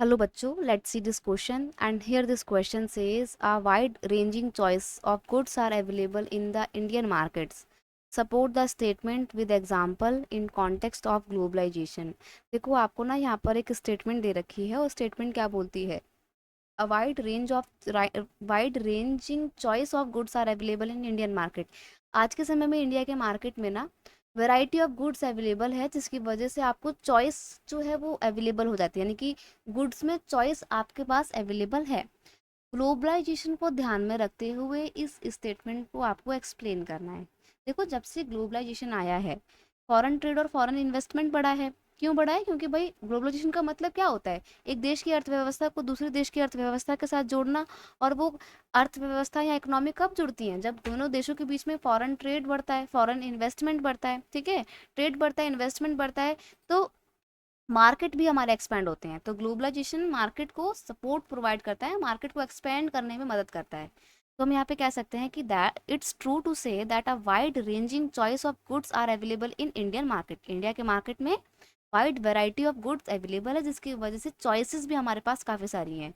Hello बच्चों, let's see this question and here this question says a wide ranging choice of goods are available in the Indian markets. Support the statement with example in context of globalization. देखो आपको ना यहाँ पर एक statement दे रखी है और statement क्या बोलती है a wide ranging choice of goods are available in Indian market. आज के समय में इंडिया के मार्केट में ना वैरायटी ऑफ गुड्स अवेलेबल है जिसकी वजह से आपको चॉइस जो है वो अवेलेबल हो जाती है, यानी कि गुड्स में चॉइस आपके पास अवेलेबल है। ग्लोबलाइजेशन को ध्यान में रखते हुए इस स्टेटमेंट को आपको एक्सप्लेन करना है। देखो, जब से ग्लोबलाइजेशन आया है फॉरेन ट्रेड और फॉरेन इन्वेस्टमेंट बढ़ा है। क्यों बढ़ा है? क्योंकि भाई ग्लोबलाइजेशन का मतलब क्या होता है? एक देश की अर्थव्यवस्था को दूसरे देश की अर्थव्यवस्था के साथ जोड़ना। और वो अर्थव्यवस्था या इकोनॉमी कब जुड़ती हैं? जब दोनों देशों के बीच में फॉरेन ट्रेड बढ़ता है, फॉरेन इन्वेस्टमेंट बढ़ता है। ठीक है, ट्रेड बढ़ता है, इन्वेस्टमेंट बढ़ता है, तो मार्केट भी हमारे एक्सपेंड होते हैं। तो ग्लोबलाइजेशन मार्केट को सपोर्ट प्रोवाइड करता है, मार्केट को एक्सपेंड करने में मदद करता है। तो हम यहाँ पे कह सकते हैं कि that it's true to say that a wide ranging choice of goods are available in Indian market. India के मार्केट में wide variety of goods available है जिसकी वजह से चॉइसेस भी हमारे पास काफ़ी सारी हैं।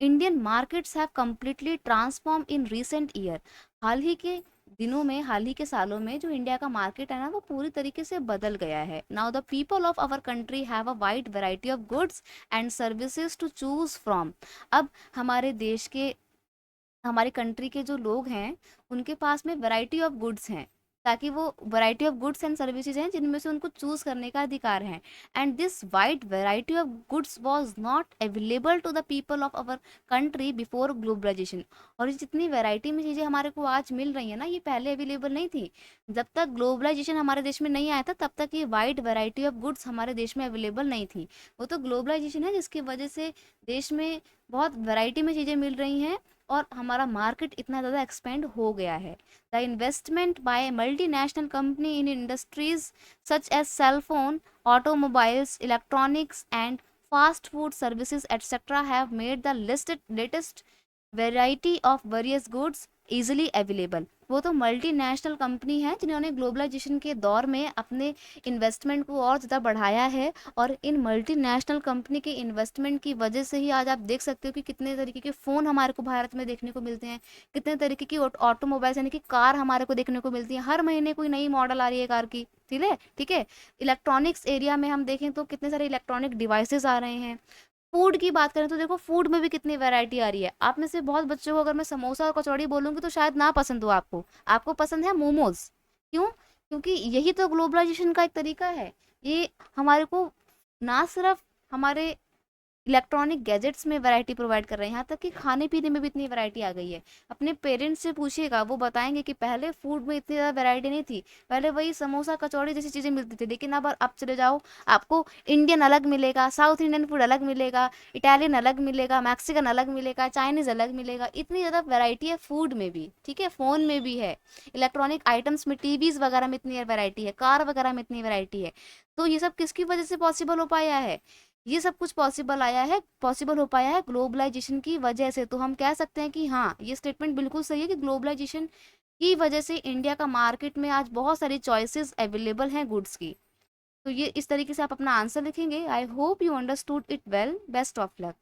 Indian markets have completely transform in recent year. हाल ही के दिनों में, हाल ही के सालों में जो इंडिया का मार्केट है ना, वो पूरी तरीके से बदल गया है। Now the people of our country have a wide variety of goods and services to choose from. अब हमारे देश के, हमारी कंट्री के जो लोग हैं उनके पास में वैरायटी ऑफ गुड्स हैं, ताकि वो variety of goods and services हैं जिनमें से उनको चूज करने का अधिकार है। And this wide variety of goods was not available to the people of our country before globalisation. और ये जितनी वैरायटी में चीज़ें हमारे को आज मिल रही है ना, ये पहले अवेलेबल नहीं थी। जब तक ग्लोबलाइजेशन हमारे देश में नहीं आया था तब तक ये वाइड वैरायटी ऑफ गुड्स हमारे देश में अवेलेबल नहीं थी। वो तो ग्लोबलाइजेशन है जिसकी वजह से देश में बहुत वैरायटी में चीज़ें मिल रही हैं और हमारा मार्केट इतना ज़्यादा एक्सपेंड हो गया है। The investment by multinational company in industries such as cell phone, automobiles, electronics and fast food services etcetera have made the listed latest variety of various goods easily available. वो तो multinational company है जिन्होंने globalisation के दौर में अपने investment को और ज़्यादा बढ़ाया है। और इन मल्टीनेशनल कंपनी के इन्वेस्टमेंट की वजह से ही आज आप देख सकते हो कि कितने तरीके के फ़ोन हमारे को भारत में देखने को मिलते हैं, कितने तरीके की ऑटोमोबाइल्स यानी कि कार हमारे को देखने को मिलती है। हर महीने कोई नई मॉडल आ रही है कार की। ठीक है, ठीक है। इलेक्ट्रॉनिक्स एरिया में हम देखें तो कितने सारे इलेक्ट्रॉनिक डिवाइसेस आ रहे हैं। फूड की बात करें तो देखो, फूड में भी कितनी वैरायटी आ रही है। आप में से बहुत बच्चों को अगर मैं समोसा और कचौड़ी बोलूंगी तो शायद ना पसंद हो आपको। आपको पसंद है मोमोज। क्यों? क्योंकि यही तो ग्लोबलाइजेशन का एक तरीका है। ये हमारे को ना सिर्फ हमारे इलेक्ट्रॉनिक गैजेट्स में वैरायटी प्रोवाइड कर रहे हैं, यहाँ तक कि खाने पीने में भी इतनी वैरायटी आ गई है। अपने पेरेंट्स से पूछिएगा, वो बताएंगे कि पहले फूड में इतनी ज़्यादा वैरायटी नहीं थी। पहले वही समोसा कचौड़ी जैसी चीज़ें मिलती थी, लेकिन अब आप चले जाओ, आपको इंडियन अलग मिलेगा, साउथ इंडियन फूड अलग मिलेगा, इटालियन अलग मिलेगा, मैक्सिकन अलग मिलेगा, चाइनीज़ अलग मिलेगा। इतनी ज़्यादा वैरायटी है फूड में भी। ठीक है, फ़ोन में भी है, इलेक्ट्रॉनिक आइटम्स में, टीवीज़ वगैरह में इतनी वैरायटी है, कार वगैरह में इतनी वैरायटी है। तो ये सब किसकी वजह से पॉसिबल हो पाया है? ये सब कुछ पॉसिबल हो पाया है ग्लोबलाइजेशन की वजह से। तो हम कह सकते हैं कि हाँ, ये स्टेटमेंट बिल्कुल सही है कि ग्लोबलाइजेशन की वजह से इंडिया का मार्केट में आज बहुत सारी चॉइसेस अवेलेबल हैं गुड्स की। तो ये इस तरीके से आप अपना आंसर लिखेंगे। I hope you understood it well. Best of luck.